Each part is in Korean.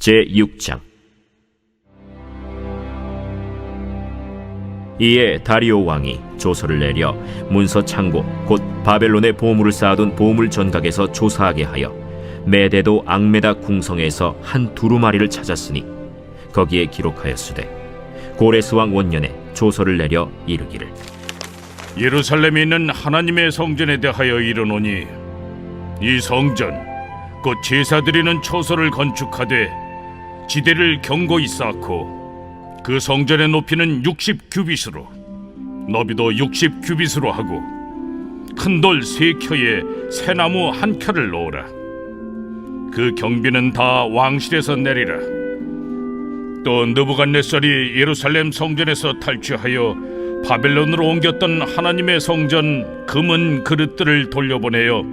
제6장. 이에 다리오 왕이 조서를 내려 문서 창고 곧 바벨론에 보물을 쌓아둔 보물 전각에서 조사하게 하여 메데도 앙메다 궁성에서 한 두루마리를 찾았으니 거기에 기록하였으되 고레스 왕 원년에 조서를 내려 이르기를, 예루살렘에 있는 하나님의 성전에 대하여 이르노니 이 성전 곧 제사 드리는 처소를 건축하되 지대를 견고히 쌓고 그 성전의 높이는 60규빗으로 너비도 60규빗으로 하고 큰 돌 3켜에 새나무 1켜를 놓으라. 그 경비는 다 왕실에서 내리라. 또 느부갓네살이 예루살렘 성전에서 탈취하여 바벨론으로 옮겼던 하나님의 성전 금은 그릇들을 돌려보내어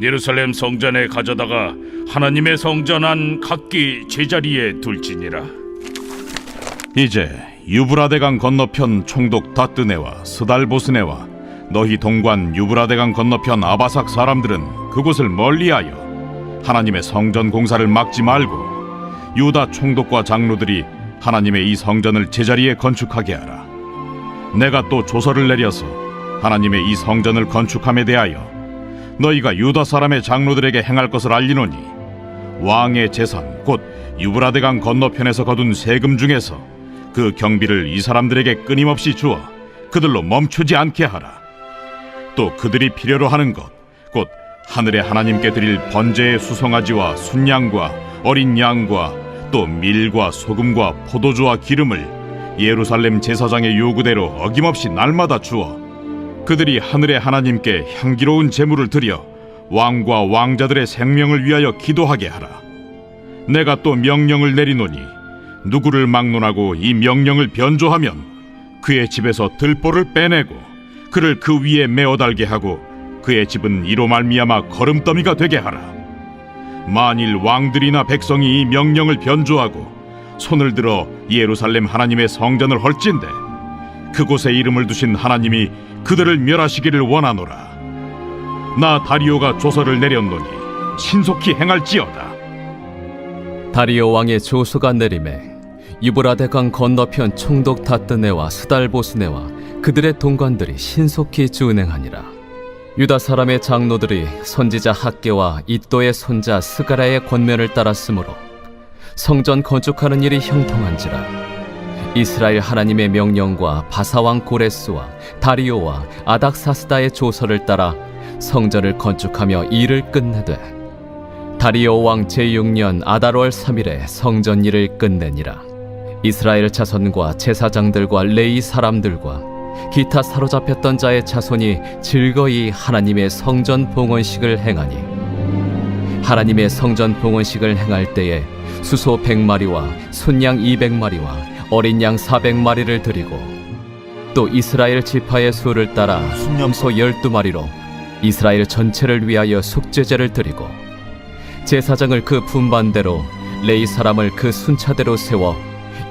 예루살렘 성전에 가져다가 하나님의 성전 안 각기 제자리에 둘지니라. 이제 유브라데강 건너편 총독 다뜨네와 스달보스네와 너희 동관 유브라데강 건너편 아바삭 사람들은 그곳을 멀리하여 하나님의 성전 공사를 막지 말고 유다 총독과 장로들이 하나님의 이 성전을 제자리에 건축하게 하라. 내가 또 조서를 내려서 하나님의 이 성전을 건축함에 대하여 너희가 유다 사람의 장로들에게 행할 것을 알리노니 왕의 재산 곧 유브라데강 건너편에서 거둔 세금 중에서 그 경비를 이 사람들에게 끊임없이 주어 그들로 멈추지 않게 하라. 또 그들이 필요로 하는 것 곧 하늘의 하나님께 드릴 번제의 수송아지와 순양과 어린 양과 또 밀과 소금과 포도주와 기름을 예루살렘 제사장의 요구대로 어김없이 날마다 주어 그들이 하늘의 하나님께 향기로운 제물을 드려 왕과 왕자들의 생명을 위하여 기도하게 하라. 내가 또 명령을 내리노니 누구를 막론하고 이 명령을 변조하면 그의 집에서 들보를 빼내고 그를 그 위에 메어 달게 하고 그의 집은 이로 말미암아 거름더미가 되게 하라. 만일 왕들이나 백성이 이 명령을 변조하고 손을 들어 예루살렘 하나님의 성전을 헐진대 그곳에 이름을 두신 하나님이 그들을 멸하시기를 원하노라. 나 다리오가 조서를 내렸노니 신속히 행할지어다. 다리오 왕의 조서가 내림에 유브라데강 건너편 총독 다뜨네와 스달보스네와 그들의 동관들이 신속히 준행하니라. 유다 사람의 장로들이 선지자 학개와 이도의 손자 스가랴의 권면을 따랐으므로 성전 건축하는 일이 형통한지라. 이스라엘 하나님의 명령과 바사왕 고레스와 다리오와 아닥사스다의 조서를 따라 성전을 건축하며 일을 끝내되 다리오 왕 제6년 아달월 3일에 성전 일을 끝내니라. 이스라엘 자손과 제사장들과 레위 사람들과 기타 사로잡혔던 자의 자손이 즐거이 하나님의 성전 봉헌식을 행하니 하나님의 성전 봉헌식을 행할 때에 수소 100마리와 순양 200마리와 어린 양 400마리를 드리고 또 이스라엘 지파의 수를 따라 순염소 12마리로 이스라엘 전체를 위하여 속죄제를 드리고 제사장을 그 분반대로 레위 사람을 그 순차대로 세워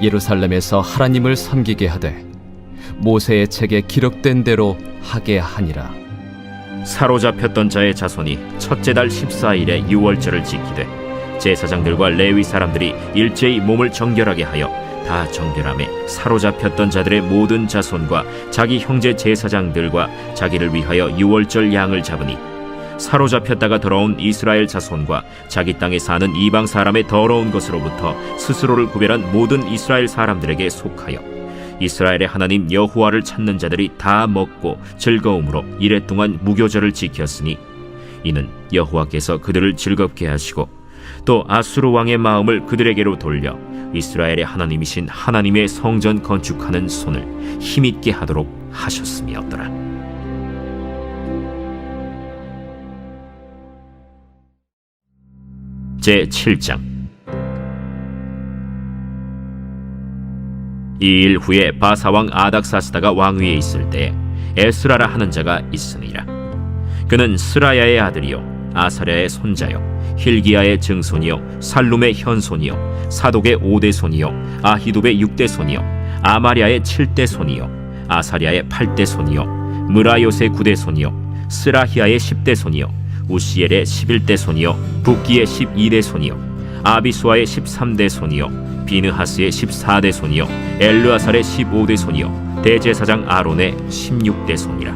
예루살렘에서 하나님을 섬기게 하되 모세의 책에 기록된 대로 하게 하니라. 사로잡혔던 자의 자손이 첫째 달 14일에 유월절을 지키되 제사장들과 레위 사람들이 일제히 몸을 정결하게 하여 다 정결함에 사로잡혔던 자들의 모든 자손과 자기 형제 제사장들과 자기를 위하여 유월절 양을 잡으니 사로잡혔다가 돌아온 이스라엘 자손과 자기 땅에 사는 이방 사람의 더러운 것으로부터 스스로를 구별한 모든 이스라엘 사람들에게 속하여 이스라엘의 하나님 여호와를 찾는 자들이 다 먹고 즐거움으로 이레 동안 무교절을 지켰으니 이는 여호와께서 그들을 즐겁게 하시고 또 아수르 왕의 마음을 그들에게로 돌려 이스라엘의 하나님이신 하나님의 성전 건축하는 손을 힘있게 하도록 하셨음이었더라. 제7장. 이 일 후에 바사왕 아닥사스다가 왕위에 있을 때에 에스라라 하는 자가 있으니라. 그는 스라야의 아들이요 아사랴의 손자요 힐기야의 증손이요 살룸의 현손이요 사독의 5대 손이요 아히둡의 6대 손이요 아마랴의 7대 손이요 아사랴의 8대 손이요 무라요의 9대 손이요 스라히야의 10대 손이요 우시엘의 11대 손이요 붓기의 12대 손이요 아비수아의 13대 손이요 비느하스의 14대 손이요 엘르아살의 15대 손이요 대제사장 아론의 16대 손이라.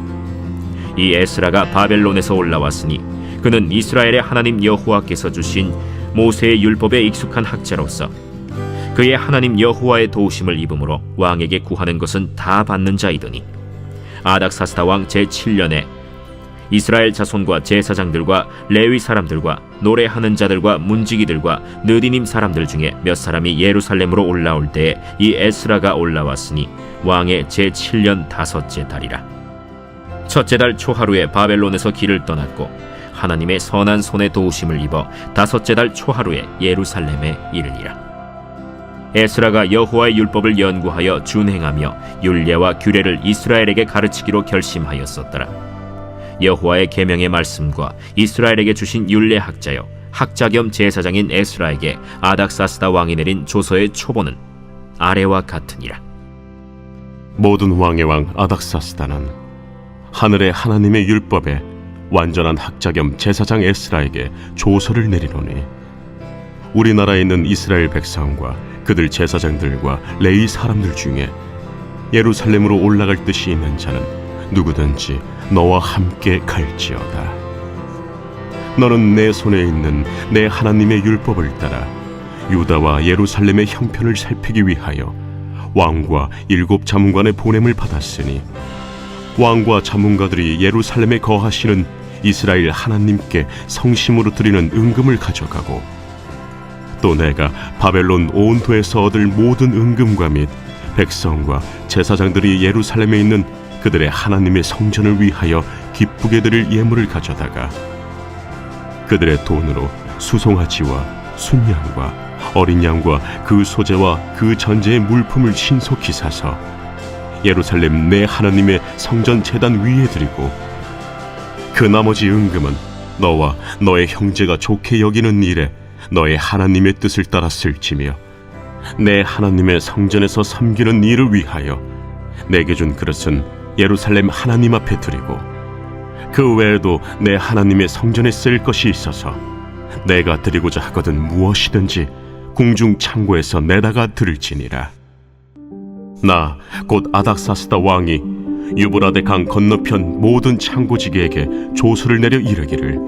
이 에스라가 바벨론에서 올라왔으니 그는 이스라엘의 하나님 여호와께서 주신 모세의 율법에 익숙한 학자로서 그의 하나님 여호와의 도우심을 입음으로 왕에게 구하는 것은 다 받는 자이더니, 아닥사스다 왕 제7년에 이스라엘 자손과 제사장들과 레위 사람들과 노래하는 자들과 문지기들과 느디님 사람들 중에 몇 사람이 예루살렘으로 올라올 때에 이 에스라가 올라왔으니 왕의 제7년 5째 달이라. 첫째 달 초하루에 바벨론에서 길을 떠났고 하나님의 선한 손에 도우심을 입어 5째 달 초하루에 예루살렘에 이르니라. 에스라가 여호와의 율법을 연구하여 준행하며 율례와 규례를 이스라엘에게 가르치기로 결심하였었더라. 여호와의 계명의 말씀과 이스라엘에게 주신 율례 학자여 학자 겸 제사장인 에스라에게 아닥사스다 왕이 내린 조서의 초본은 아래와 같으니라. 모든 왕의 왕 아닥사스다는 하늘의 하나님의 율법에 완전한 학자 겸 제사장 에스라에게 조서를 내리노니, 우리나라에 있는 이스라엘 백성과 그들 제사장들과 레위 사람들 중에 예루살렘으로 올라갈 뜻이 있는 자는 누구든지 너와 함께 갈지어다. 너는 내 손에 있는 내 하나님의 율법을 따라 유다와 예루살렘의 형편을 살피기 위하여 왕과 7 자문관의 보냄을 받았으니, 왕과 자문가들이 예루살렘에 거하시는 이스라엘 하나님께 성심으로 드리는 은금을 가져가고, 또 내가 바벨론 온 도에서 얻을 모든 은금과 및 백성과 제사장들이 예루살렘에 있는 그들의 하나님의 성전을 위하여 기쁘게 드릴 예물을 가져다가 그들의 돈으로 수송아지와 순양과 어린 양과 그 소재와 그 전제의 물품을 신속히 사서 예루살렘 내 하나님의 성전 제단 위에 드리고, 그 나머지 은금은 너와 너의 형제가 좋게 여기는 일에 너의 하나님의 뜻을 따라 쓸지며, 내 하나님의 성전에서 섬기는 일을 위하여 내게 준 그릇은 예루살렘 하나님 앞에 드리고, 그 외에도 내 하나님의 성전에 쓸 것이 있어서 내가 드리고자 하거든 무엇이든지 궁중 창고에서 내다가 드릴지니라. 나 곧 아닥사스다 왕이 유브라데 강 건너편 모든 창고지기에게 조서를 내려 이르기를,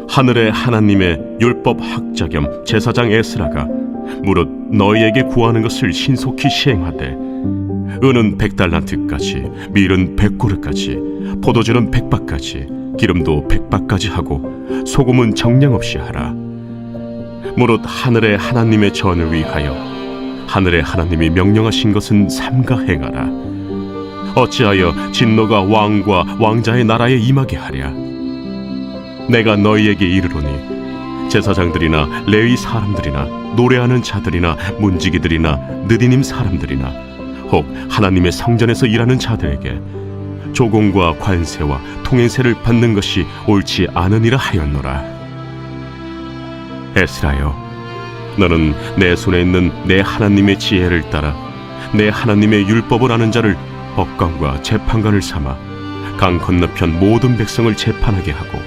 하늘의 하나님의 율법 학자 겸 제사장 에스라가 무릇 너희에게 구하는 것을 신속히 시행하되, 은은 100달란트까지, 밀은 100고르까지, 포도주는 100바까지, 기름도 100바까지 하고 소금은 정량 없이 하라. 무릇 하늘의 하나님의 전을 위하여 하늘의 하나님이 명령하신 것은 삼가 행하라. 어찌하여 진노가 왕과 왕자의 나라에 임하게 하랴. 내가 너희에게 이르노니, 제사장들이나 레위 사람들이나 노래하는 자들이나 문지기들이나 느디님 사람들이나 혹 하나님의 성전에서 일하는 자들에게 조공과 관세와 통행세를 받는 것이 옳지 않으니라 하였노라. 에스라여, 너는 내 손에 있는 내 하나님의 지혜를 따라 내 하나님의 율법을 아는 자를 법관과 재판관을 삼아 강 건너편 모든 백성을 재판하게 하고,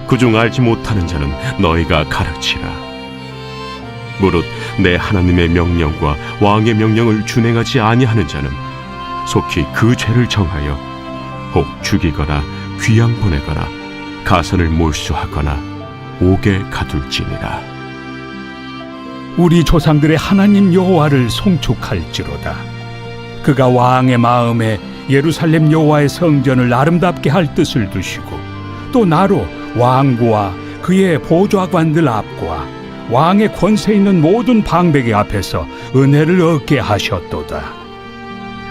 그중 알지 못하는 자는 너희가 가르치라. 무릇 내 하나님의 명령과 왕의 명령을 준행하지 아니하는 자는 속히 그 죄를 정하여 혹 죽이거나 귀양 보내거나 가선을 몰수하거나 옥에 가둘지니라. 우리 조상들의 하나님 여호와를 송축할지로다. 그가 왕의 마음에 예루살렘 여호와의 성전을 아름답게 할 뜻을 두시고, 또 나로 왕과 그의 보좌관들 앞과 왕의 권세 있는 모든 방백의 앞에서 은혜를 얻게 하셨도다.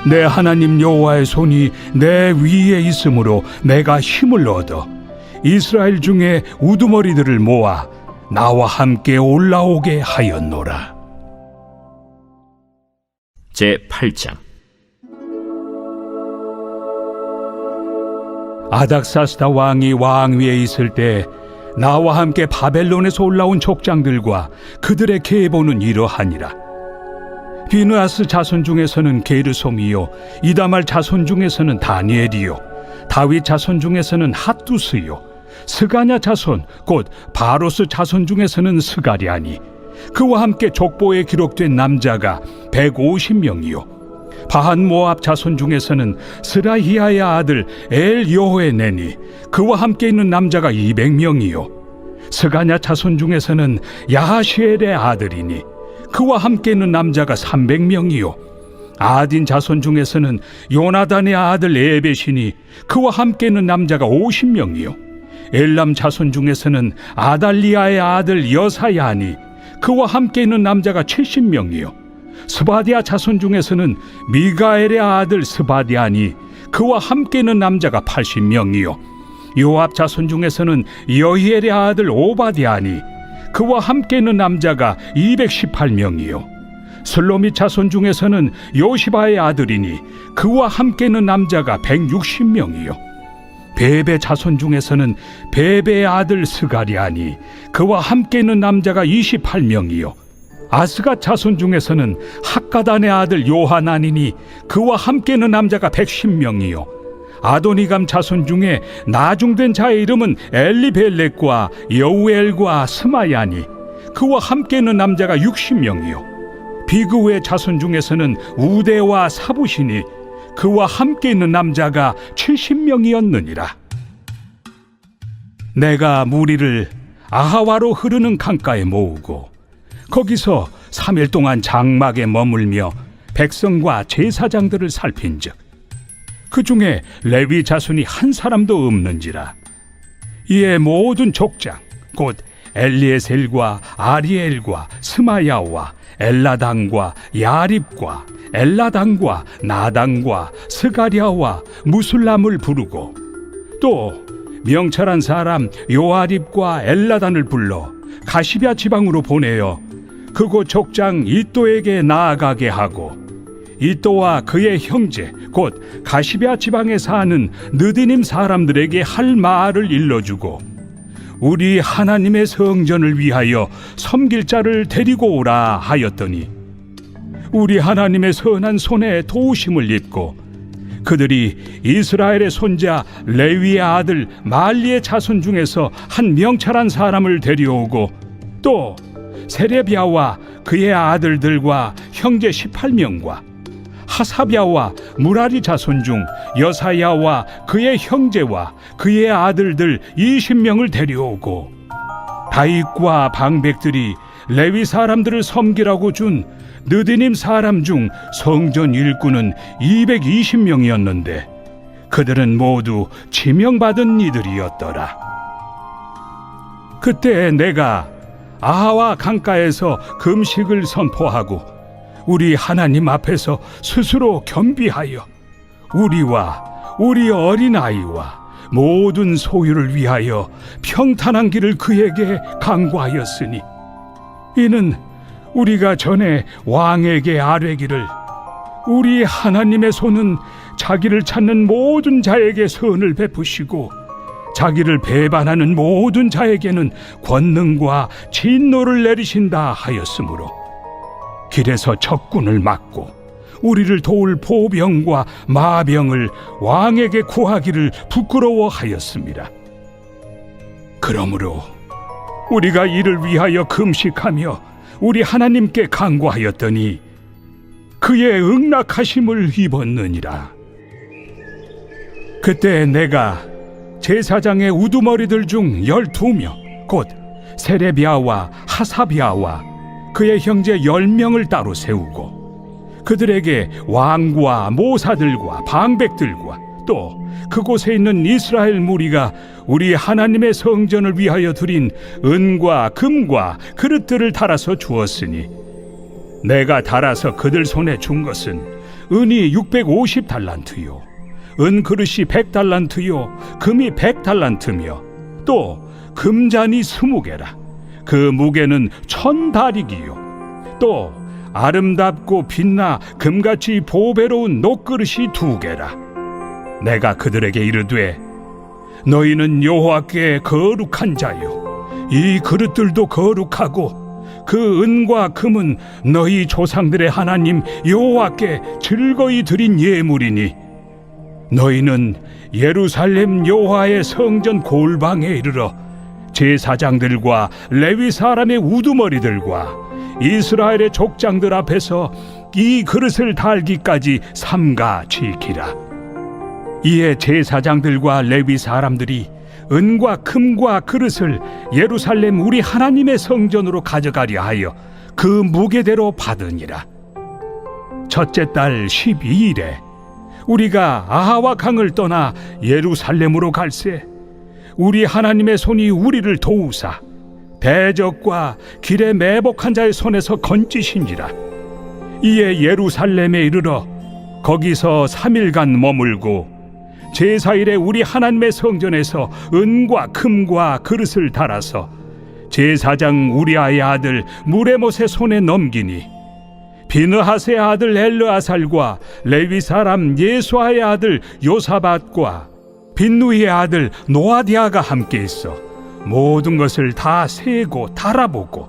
내 하나님 여호와의 손이 내 위에 있으므로 내가 힘을 얻어 이스라엘 중에 우두머리들을 모아 나와 함께 올라오게 하였노라. 제8장. 아닥사스다 왕이 왕위에 있을 때 나와 함께 바벨론에서 올라온 족장들과 그들의 계보는 이러하니라. 비느하스 자손 중에서는 게르솜이요, 이다말 자손 중에서는 다니엘이요, 다윗 자손 중에서는 핫두스요, 스가냐 자손 곧 바로스 자손 중에서는 스가랴니 그와 함께 족보에 기록된 남자가 150명이요 바한 모압 자손 중에서는 스라히아의 아들 엘요헤네니 그와 함께 있는 남자가 200명이요 스가냐 자손 중에서는 야하시엘의 아들이니 그와 함께 있는 남자가 300명이요 아딘 자손 중에서는 요나단의 아들 에벳이니 그와 함께 있는 남자가 50명이요 엘람 자손 중에서는 아달리아의 아들 여사야니 그와 함께 있는 남자가 70명이요 스바디아 자손 중에서는 미가엘의 아들 스바디아니 그와 함께 있는 남자가 80명이요 요압 자손 중에서는 여히엘의 아들 오바디아니 그와 함께 있는 남자가 218명이요 슬로밋 자손 중에서는 요시바의 아들이니 그와 함께 있는 남자가 160명이요 베베 자손 중에서는 베베의 아들 스가리아니 그와 함께 있는 남자가 28명이요 아스가 자손 중에서는 학가단의 아들 요하나니니 그와 함께 있는 남자가 110명이요 아도니감 자손 중에 나중된 자의 이름은 엘리벨렉과 여우엘과 스마야니 그와 함께 있는 남자가 60명이요 비그우의 자손 중에서는 우데와 사부시니 그와 함께 있는 남자가 70명이었느니라 내가 무리를 아하와로 흐르는 강가에 모으고 거기서 3일 동안 장막에 머물며 백성과 제사장들을 살핀즉 그 중에 레위 자손이 한 사람도 없는지라 이에 모든 족장 곧 엘리에셀과 아리엘과 스마야와 엘라당과 야립과 엘라당과 나당과 스가랴와 무술람을 부르고 또 명철한 사람 요아립과 엘라단을 불러 가시비아 지방으로 보내어 그곳 족장 이또에게 나아가게 하고 이또와 그의 형제 곧 가시비아 지방에 사는 느디님 사람들에게 할 말을 일러주고 우리 하나님의 성전을 위하여 섬길 자를 데리고 오라 하였더니 우리 하나님의 선한 손에 도우심을 입고 그들이 이스라엘의 손자 레위의 아들 말리의 자손 중에서 한 명철한 사람을 데려오고 또 세레비아와 그의 아들들과 형제 18명과 하사비아와 무라리 자손 중 여사야와 그의 형제와 그의 아들들 20명을 데려오고 다윗과 방백들이 레위 사람들을 섬기라고 준 느디님 사람 중 성전 일꾼은 220명이었는데 그들은 모두 지명받은 이들이었더라. 그때 내가 아하와 강가에서 금식을 선포하고 우리 하나님 앞에서 스스로 겸비하여 우리와 우리 어린아이와 모든 소유를 위하여 평탄한 길을 그에게 강구하였으니 이는 우리가 전에 왕에게 아뢰기를 우리 하나님의 손은 자기를 찾는 모든 자에게 선을 베푸시고 자기를 배반하는 모든 자에게는 권능과 진노를 내리신다 하였으므로 길에서 적군을 막고 우리를 도울 보병과 마병을 왕에게 구하기를 부끄러워하였습니다. 그러므로 우리가 이를 위하여 금식하며 우리 하나님께 간구하였더니 그의 응낙하심을 입었느니라. 그때 내가 제사장의 우두머리들 중 12명 곧 세레비아와 하사비아와 그의 형제 10명을 따로 세우고 그들에게 왕과 모사들과 방백들과 또 그곳에 있는 이스라엘 무리가 우리 하나님의 성전을 위하여 드린 은과 금과 그릇들을 달아서 주었으니 내가 달아서 그들 손에 준 것은 은이 650달란트요 은 그릇이 100달란트요 금이 100달란트며 또 금잔이 20개라 그 무게는 1000다리기요 또 아름답고 빛나 금같이 보배로운 녹그릇이 2개라 내가 그들에게 이르되 너희는 여호와께 거룩한 자요 이 그릇들도 거룩하고 그 은과 금은 너희 조상들의 하나님 여호와께 즐거이 드린 예물이니 너희는 예루살렘 여호와의 성전 골방에 이르러 제사장들과 레위 사람의 우두머리들과 이스라엘의 족장들 앞에서 이 그릇을 달기까지 삼가 지키라. 이에 제사장들과 레위 사람들이 은과 금과 그릇을 예루살렘 우리 하나님의 성전으로 가져가려 하여 그 무게대로 받으니라. 첫째 달 12일에 우리가 아하와 강을 떠나 예루살렘으로 갈새 우리 하나님의 손이 우리를 도우사 대적과 길에 매복한 자의 손에서 건지신지라. 이에 예루살렘에 이르러 거기서 3일간 머물고 제사일에 우리 하나님의 성전에서 은과 금과 그릇을 달아서 제사장 우리아의 아들 무레못의 손에 넘기니 비느하스의 아들 엘르아살과 레위 사람 예수아의 아들 요사밧과 빈누이의 아들 노아디아가 함께 있어 모든 것을 다 세고 달아보고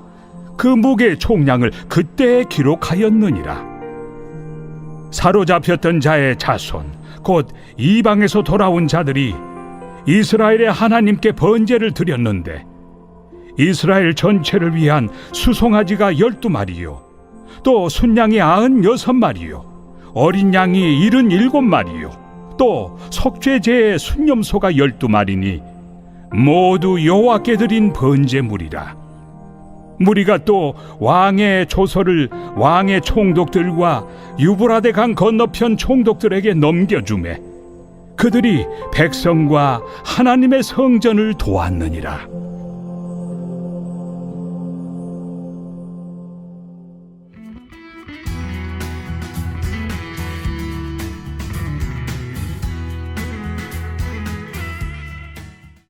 그 무게의 총량을 그때에 기록하였느니라. 사로잡혔던 자의 자손 곧 이방에서 돌아온 자들이 이스라엘의 하나님께 번제를 드렸는데 이스라엘 전체를 위한 수송아지가 12마리요 또 순양이 96마리요 어린 양이 77마리요 또 속죄제의 순념소가 12마리니 모두 여호와께 드린 번제물이라. 무리가 또 왕의 조서를 왕의 총독들과 유브라데 강 건너편 총독들에게 넘겨주매 그들이 백성과 하나님의 성전을 도왔느니라.